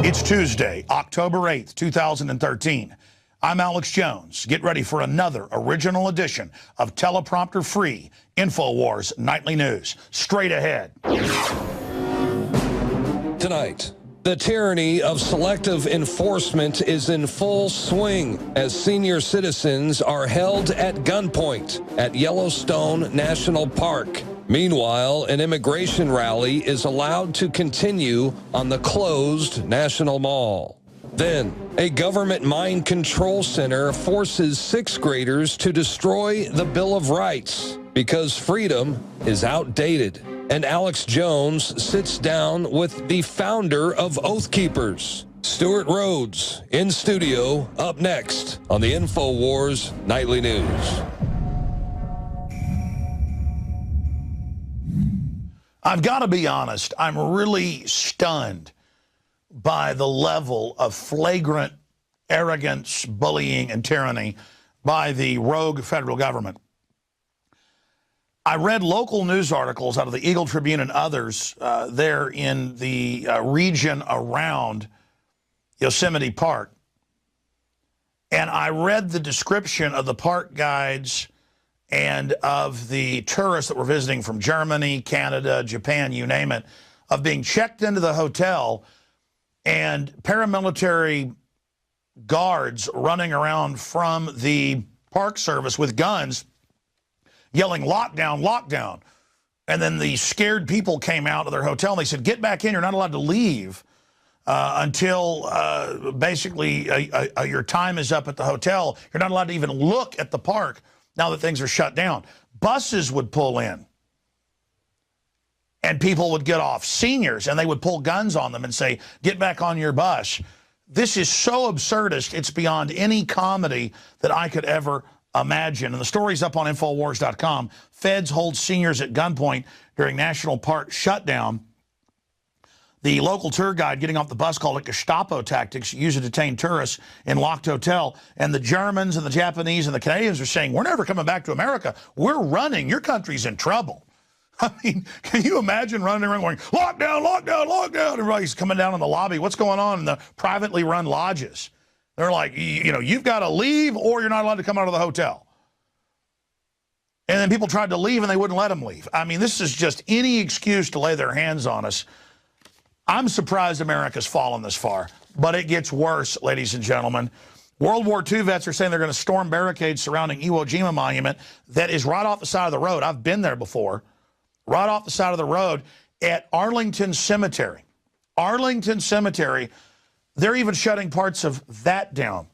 It's Tuesday, October 8th, 2013. I'm Alex Jones. Get ready for another original edition of teleprompter-free InfoWars Nightly News. Straight ahead. Tonight, the tyranny of selective enforcement is in full swing as senior citizens are held at gunpoint at Yellowstone National Park. Meanwhile, an immigration rally is allowed to continue on the closed National Mall. Then, a government mind control center forces sixth graders to destroy the Bill of Rights because freedom is outdated. And Alex Jones sits down with the founder of Oath Keepers. Stuart Rhodes in studio, up next on the InfoWars Nightly News. I've got to be honest, I'm really stunned by the level of flagrant arrogance, bullying, and tyranny by the rogue federal government. I read local news articles out of the Eagle Tribune and others there in the region around Yosemite Park. And I read the description of the park guides and of the tourists that were visiting from Germany, Canada, Japan, you name it, of being checked into the hotel and paramilitary guards running around from the Park Service with guns yelling, "Lockdown, lockdown." And then the scared people came out of their hotel and they said, "Get back in, you're not allowed to leave until basically your time is up at the hotel. You're not allowed to even look at the park now that things are shut down." Buses would pull in and people would get off, seniors, and they would pull guns on them and say, "Get back on your bus." This is so absurdist, it's beyond any comedy that I could ever imagine. And the story's up on Infowars.com. Feds hold seniors at gunpoint during National Park shutdown. The local tour guide getting off the bus called it Gestapo tactics used to detain tourists in locked hotel. And the Germans and the Japanese and the Canadians are saying, "We're never coming back to America. We're running. Your country's in trouble." I mean, can you imagine running around going, "Lockdown, lockdown, lockdown"? Everybody's coming down in the lobby. What's going on in the privately run lodges? They're like, you know, you've got to leave or you're not allowed to come out of the hotel. And then people tried to leave and they wouldn't let them leave. I mean, this is just any excuse to lay their hands on us. I'm surprised America's fallen this far, but it gets worse, ladies and gentlemen. World War II vets are saying they're going to storm barricades surrounding Iwo Jima Monument that is right off the side of the road. I've been there before. Right off the side of the road at Arlington Cemetery. Arlington Cemetery, they're even shutting parts of that down,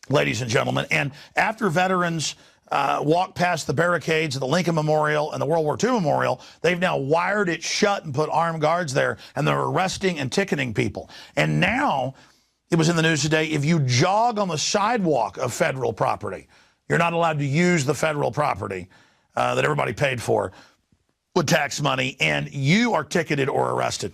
ladies and gentlemen. And after veterans walk past the barricades of the Lincoln Memorial and the World War II Memorial, they've now wired it shut and put armed guards there, and they're arresting and ticketing people. And now, it was in the news today, if you jog on the sidewalk of federal property, you're not allowed to use the federal property that everybody paid for with tax money, and you are ticketed or arrested.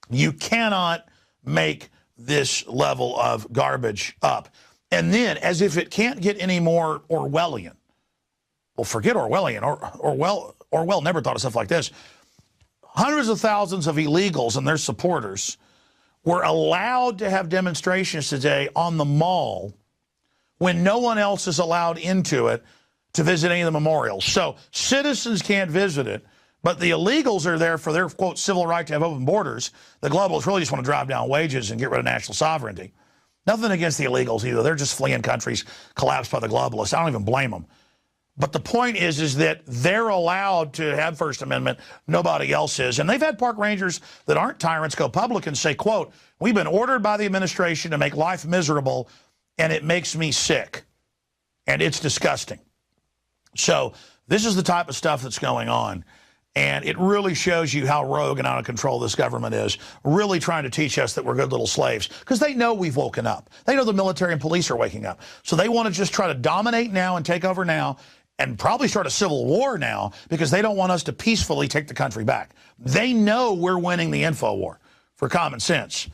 You cannot make this level of garbage up. And then, as if it can't get any more Orwellian. Well, forget Orwellian. Orwell never thought of stuff like this. Hundreds of thousands of illegals and their supporters were allowed to have demonstrations today on the mall when no one else is allowed into it to visit any of the memorials. So citizens can't visit it, but the illegals are there for their, quote, civil right to have open borders. The globalists really just want to drive down wages and get rid of national sovereignty. Nothing against the illegals either. They're just fleeing countries collapsed by the globalists. I don't even blame them. But the point is that they're allowed to have First Amendment. Nobody else is. And they've had park rangers that aren't tyrants go public and say, quote, "We've been ordered by the administration to make life miserable, and it makes me sick. And it's disgusting." So this is the type of stuff that's going on. And it really shows you how rogue and out of control this government is, really trying to teach us that we're good little slaves, because they know we've woken up. They know the military and police are waking up. So they want to just try to dominate now and take over now and probably start a civil war now because they don't want us to peacefully take the country back. They know we're winning the info war for common sense.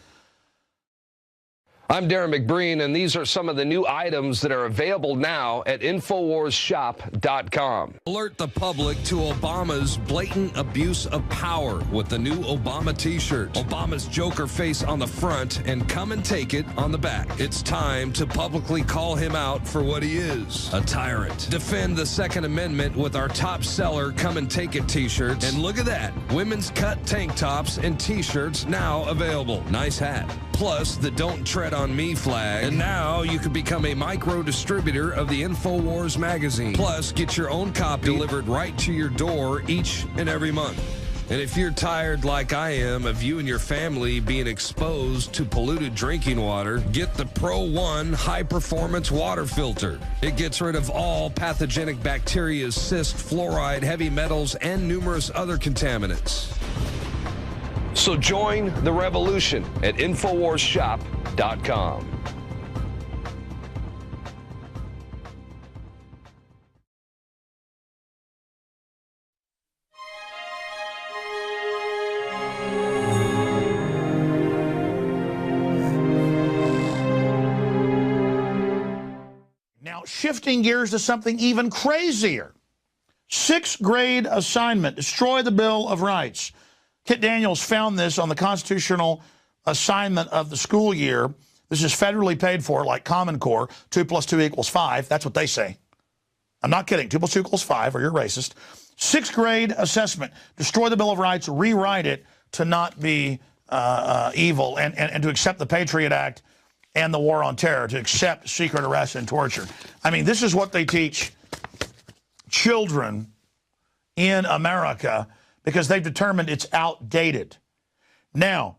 I'm Darren McBreen, and these are some of the new items that are available now at InfoWarsShop.com. Alert the public to Obama's blatant abuse of power with the new Obama t-shirt. Obama's Joker face on the front and come and take it on the back. It's time to publicly call him out for what he is, a tyrant. Defend the Second Amendment with our top seller Come and Take It t-shirts. And look at that, women's cut tank tops and t-shirts now available. Nice hat. Plus the Don't Tread on Me flag. And now you can become a micro distributor of the InfoWars magazine. Plus, get your own copy delivered right to your door each and every month. And if you're tired like I am of you and your family being exposed to polluted drinking water, get the Pro One high performance water filter. It gets rid of all pathogenic bacteria, cyst, fluoride, heavy metals, and numerous other contaminants. So join the revolution at InfoWarsShop.com. Now, shifting gears to something even crazier. 6th grade assignment, destroy the Bill of Rights. Kit Daniels found this on the constitutional assignment of the school year. This is federally paid for, like Common Core. 2 + 2 = 5. That's what they say. I'm not kidding. 2 + 2 = 5, or you're racist. 6th grade assessment. Destroy the Bill of Rights, rewrite it to not be evil, and to accept the Patriot Act and the war on terror, to accept secret arrest and torture. I mean, this is what they teach children in America, because they've determined it's outdated. Now,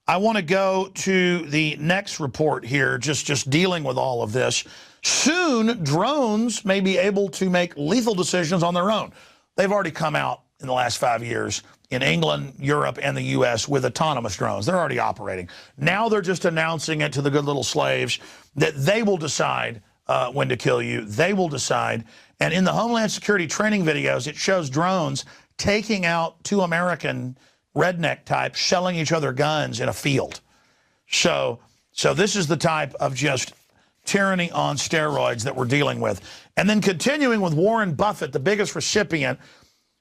I want to go to the next report here, just dealing with all of this. Soon, drones may be able to make lethal decisions on their own. They've already come out in the last 5 years in England, Europe, and the U.S. with autonomous drones. They're already operating. Now they're just announcing it to the good little slaves that they will decide when to kill you. They will decide. And in the Homeland Security training videos, it shows drones taking out 2 American redneck types, shelling each other guns in a field. So this is the type of just tyranny on steroids that we're dealing with. And then continuing with Warren Buffett, the biggest recipient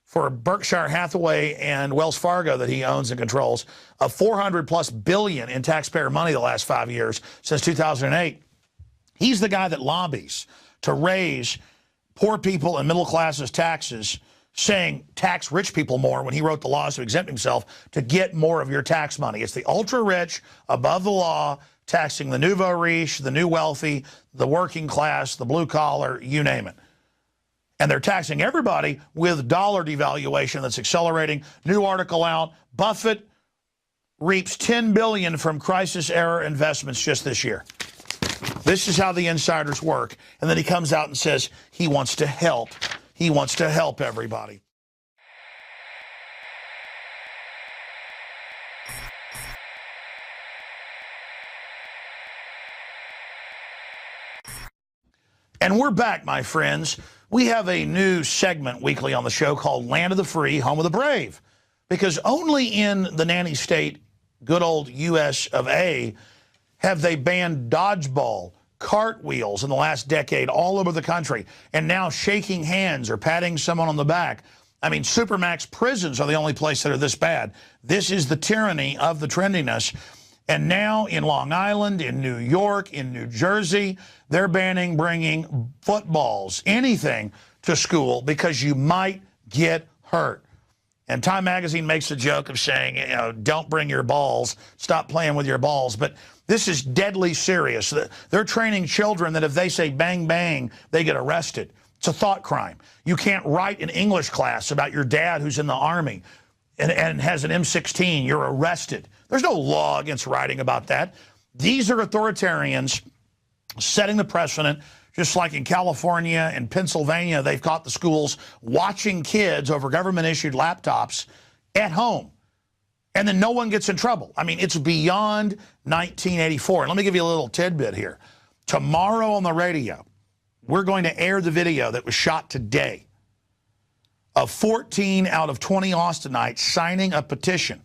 for Berkshire Hathaway and Wells Fargo that he owns and controls, of $400+ billion in taxpayer money the last 5 years, since 2008. He's the guy that lobbies to raise poor people and middle classes' taxes, saying tax rich people more when he wrote the laws to exempt himself to get more of your tax money. It's the ultra rich, above the law, taxing the nouveau riche, the new wealthy, the working class, the blue collar, you name it. And they're taxing everybody with dollar devaluation that's accelerating. New article out, Buffett reaps $10 billion from crisis era investments just this year. This is how the insiders work. And then he comes out and says he wants to help. He wants to help everybody. And we're back, my friends. We have a new segment weekly on the show called Land of the Free, Home of the Brave. Because only in the nanny state, good old US of A, have they banned dodgeball, cartwheels in the last decade all over the country, and now shaking hands or patting someone on the back. I mean, Supermax prisons are the only place that are this bad. This is the tyranny of the trendiness. And now in Long Island, in New York, in New Jersey, they're banning bringing footballs, anything, to school because you might get hurt. And Time Magazine makes a joke of saying, you know, don't bring your balls, stop playing with your balls. But this is deadly serious. They're training children that if they say bang, bang, they get arrested. It's a thought crime. You can't write in English class about your dad who's in the Army and has an M16. You're arrested. There's no law against writing about that. These are authoritarians setting the precedent, just like in California and Pennsylvania, they've caught the schools watching kids over government-issued laptops at home. And then no one gets in trouble. I mean, it's beyond 1984. And let me give you a little tidbit here. Tomorrow on the radio, We're going to air the video that was shot today of 14 out of 20 Austinites signing a petition.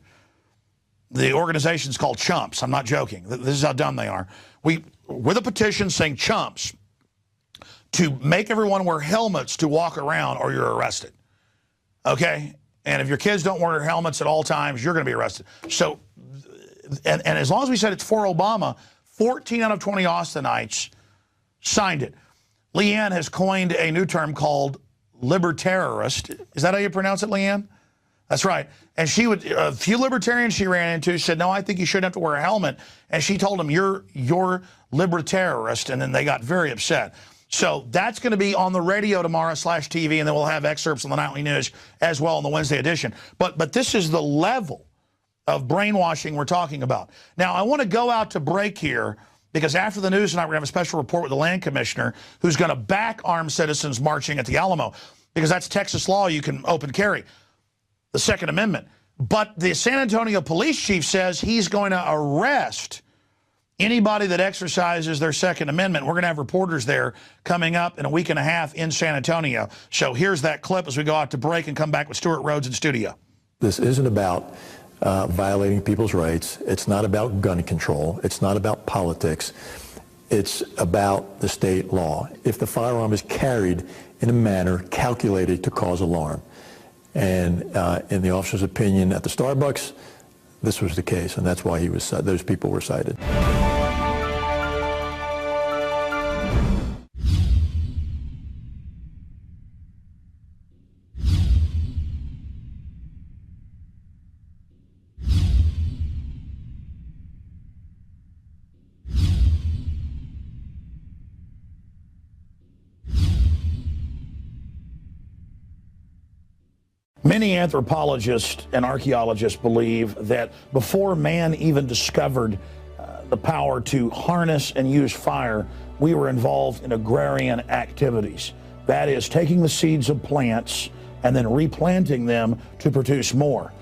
The organization's called Chumps. I'm not joking. This is how dumb they are. With a petition saying chumps to make everyone wear helmets to walk around or you're arrested. Okay? And if your kids don't wear helmets at all times, you're going to be arrested. So, and as long as we said it's for Obama, 14 out of 20 Austinites signed it. Leanne has coined a new term called libertarianist. Is that how you pronounce it, Leanne? That's right. And she would, a few libertarians she ran into said, no, I think you shouldn't have to wear a helmet. And she told them, you're libertarianist. And then they got very upset. So that's going to be on the radio tomorrow /TV, and then we'll have excerpts on the nightly news as well in the Wednesday edition. But this is the level of brainwashing we're talking about. Now, I want to go out to break here because after the news tonight, we're going to have a special report with the land commissioner who's going to back armed citizens marching at the Alamo because that's Texas law. You can open carry, the Second Amendment. But the San Antonio police chief says he's going to arrest anybody that exercises their Second Amendment. We're going to have reporters there coming up in a week and a half in San Antonio. So here's that clip as we go out to break and come back with Stuart Rhodes in studio. This isn't about violating people's rights. It's not about gun control. It's not about politics. It's about the state law. If the firearm is carried in a manner calculated to cause alarm. And in the officer's opinion at the Starbucks, this was the case, and that's why those people were cited. Many anthropologists and archaeologists believe that before man even discovered the power to harness and use fire, we were involved in agrarian activities. That is, taking the seeds of plants and then replanting them to produce more.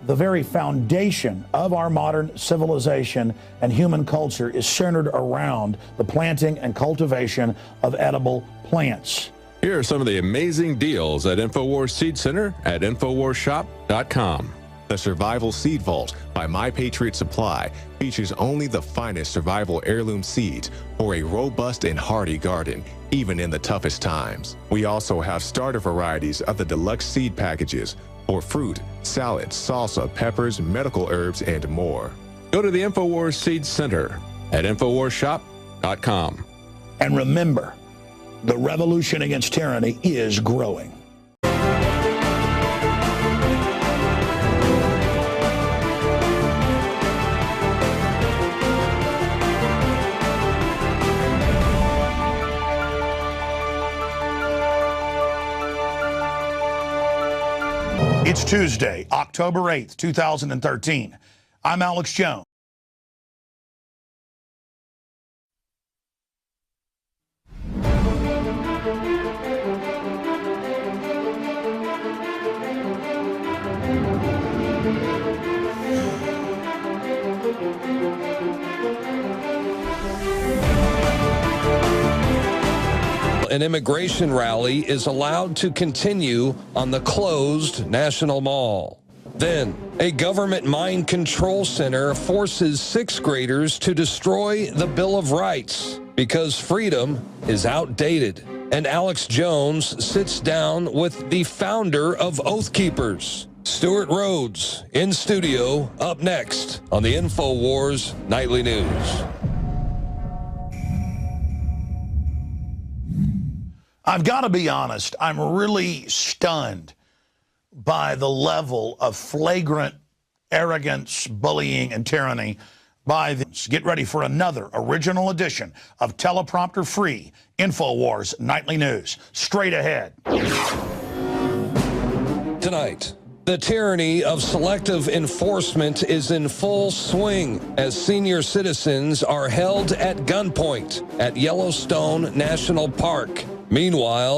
The very foundation of our modern civilization and human culture is centered around the planting and cultivation of edible plants. Here are some of the amazing deals at InfoWars Seed Center at InfoWarsShop.com. The Survival Seed Vault by My Patriot Supply features only the finest survival heirloom seeds for a robust and hardy garden, even in the toughest times. We also have starter varieties of the deluxe seed packages for fruit, salad, salsa, peppers, medical herbs, and more. Go to the InfoWars Seed Center at InfoWarsShop.com. And remember, the revolution against tyranny is growing. It's Tuesday, October 8th, 2013. I'm Alex Jones. An immigration rally is allowed to continue on the closed National Mall. Then, a government mind control center forces sixth graders to destroy the Bill of Rights because freedom is outdated. And Alex Jones sits down with the founder of Oath Keepers. Stuart Rhodes in studio, up next on the InfoWars Nightly News. I've got to be honest, I'm really stunned by the level of flagrant arrogance, bullying, and tyranny by this. Get ready for another original edition of teleprompter-free InfoWars Nightly News. Straight ahead. Tonight, the tyranny of selective enforcement is in full swing as senior citizens are held at gunpoint at Yellowstone National Park. Meanwhile,